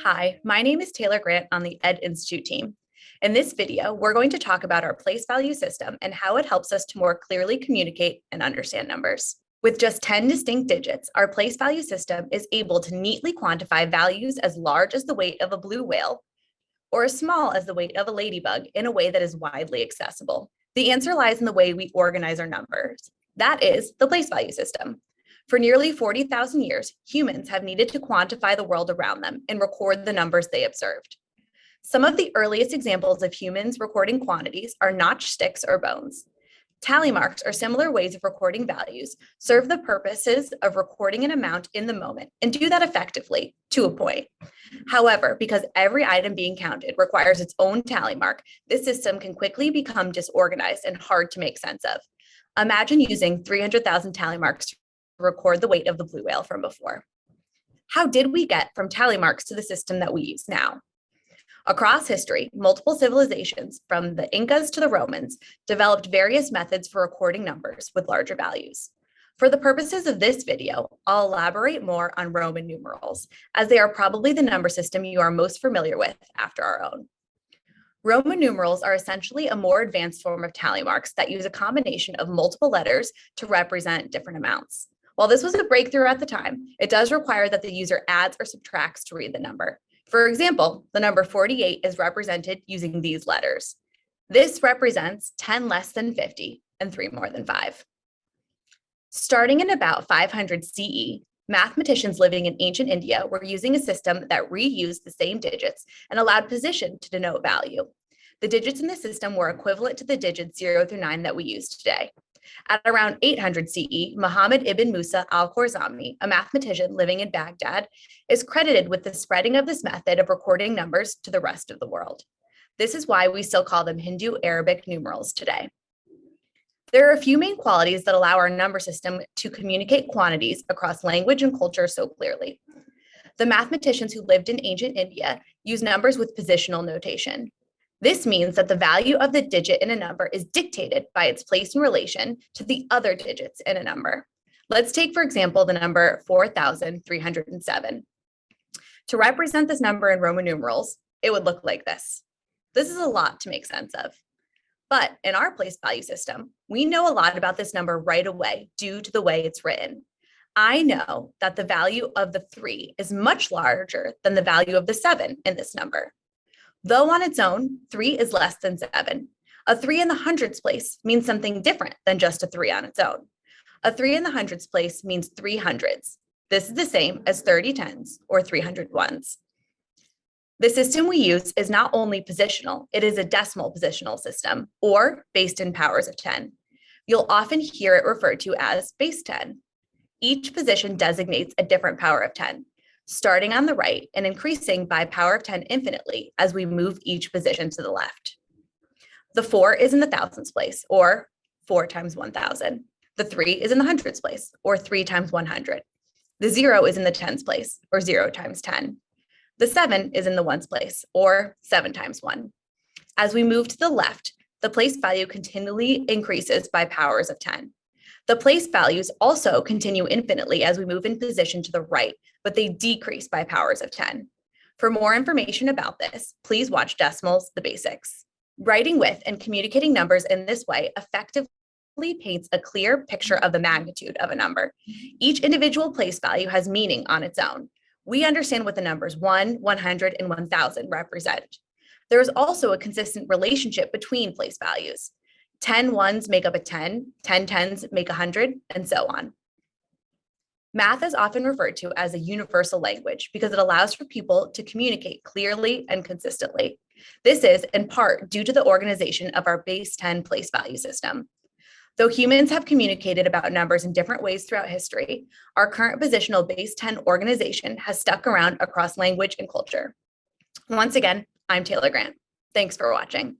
Hi, my name is Taylor Grant on the Ed Institute team. In this video, we're going to talk about our place value system and how it helps us to more clearly communicate and understand numbers. With just 10 distinct digits, our place value system is able to neatly quantify values as large as the weight of a blue whale or as small as the weight of a ladybug in a way that is widely accessible. The answer lies in the way we organize our numbers. That is the place value system. For nearly 40,000 years, humans have needed to quantify the world around them and record the numbers they observed. Some of the earliest examples of humans recording quantities are notched sticks or bones. Tally marks or similar ways of recording values serve the purposes of recording an amount in the moment and do that effectively to a point. However, because every item being counted requires its own tally mark, this system can quickly become disorganized and hard to make sense of. Imagine using 300,000 tally marks to record the weight of the blue whale from before. How did we get from tally marks to the system that we use now? Across history, multiple civilizations, from the Incas to the Romans, developed various methods for recording numbers with larger values. For the purposes of this video, I'll elaborate more on Roman numerals, as they are probably the number system you are most familiar with after our own. Roman numerals are essentially a more advanced form of tally marks that use a combination of multiple letters to represent different amounts. While this was a breakthrough at the time, it does require that the user adds or subtracts to read the number. For example, the number 48 is represented using these letters. This represents 10 less than 50 and 3 more than 5. Starting in about 500 CE, mathematicians living in ancient India were using a system that reused the same digits and allowed position to denote value. The digits in the system were equivalent to the digits 0 through 9 that we use today. At around 800 CE, Muhammad ibn Musa al-Khwarizmi, a mathematician living in Baghdad, is credited with the spreading of this method of recording numbers to the rest of the world. This is why we still call them Hindu-Arabic numerals today. There are a few main qualities that allow our number system to communicate quantities across language and culture so clearly. The mathematicians who lived in ancient India used numbers with positional notation. This means that the value of the digit in a number is dictated by its place in relation to the other digits in a number. Let's take, for example, the number 4,307. To represent this number in Roman numerals, it would look like this. This is a lot to make sense of. But in our place value system, we know a lot about this number right away due to the way it's written. I know that the value of the 3 is much larger than the value of the 7 in this number. Though on its own, 3 is less than 7. A 3 in the hundreds place means something different than just a 3 on its own. A 3 in the hundreds place means 3 hundreds. This is the same as 30 tens or 300 ones. The system we use is not only positional, it is a decimal positional system, or based in powers of 10. You'll often hear it referred to as base 10. Each position designates a different power of 10. Starting on the right and increasing by power of 10 infinitely as we move each position to the left. The 4 is in the thousands place, or 4 times 1,000. The 3 is in the hundreds place, or 3 times 100. The 0 is in the tens place, or 0 times 10. The 7 is in the ones place, or 7 times 1. As we move to the left, the place value continually increases by powers of 10. The place values also continue infinitely as we move in position to the right, but they decrease by powers of 10. For more information about this, please watch Decimals, the Basics. Writing with and communicating numbers in this way effectively paints a clear picture of the magnitude of a number. Each individual place value has meaning on its own. We understand what the numbers 1, 100, and 1,000 represent. There is also a consistent relationship between place values. 10 ones make up a 10, 10 tens make 100, and so on. Math is often referred to as a universal language because it allows for people to communicate clearly and consistently. This is in part due to the organization of our base 10 place value system. Though humans have communicated about numbers in different ways throughout history, our current positional base 10 organization has stuck around across language and culture. Once again, I'm Taylor Grant. Thanks for watching.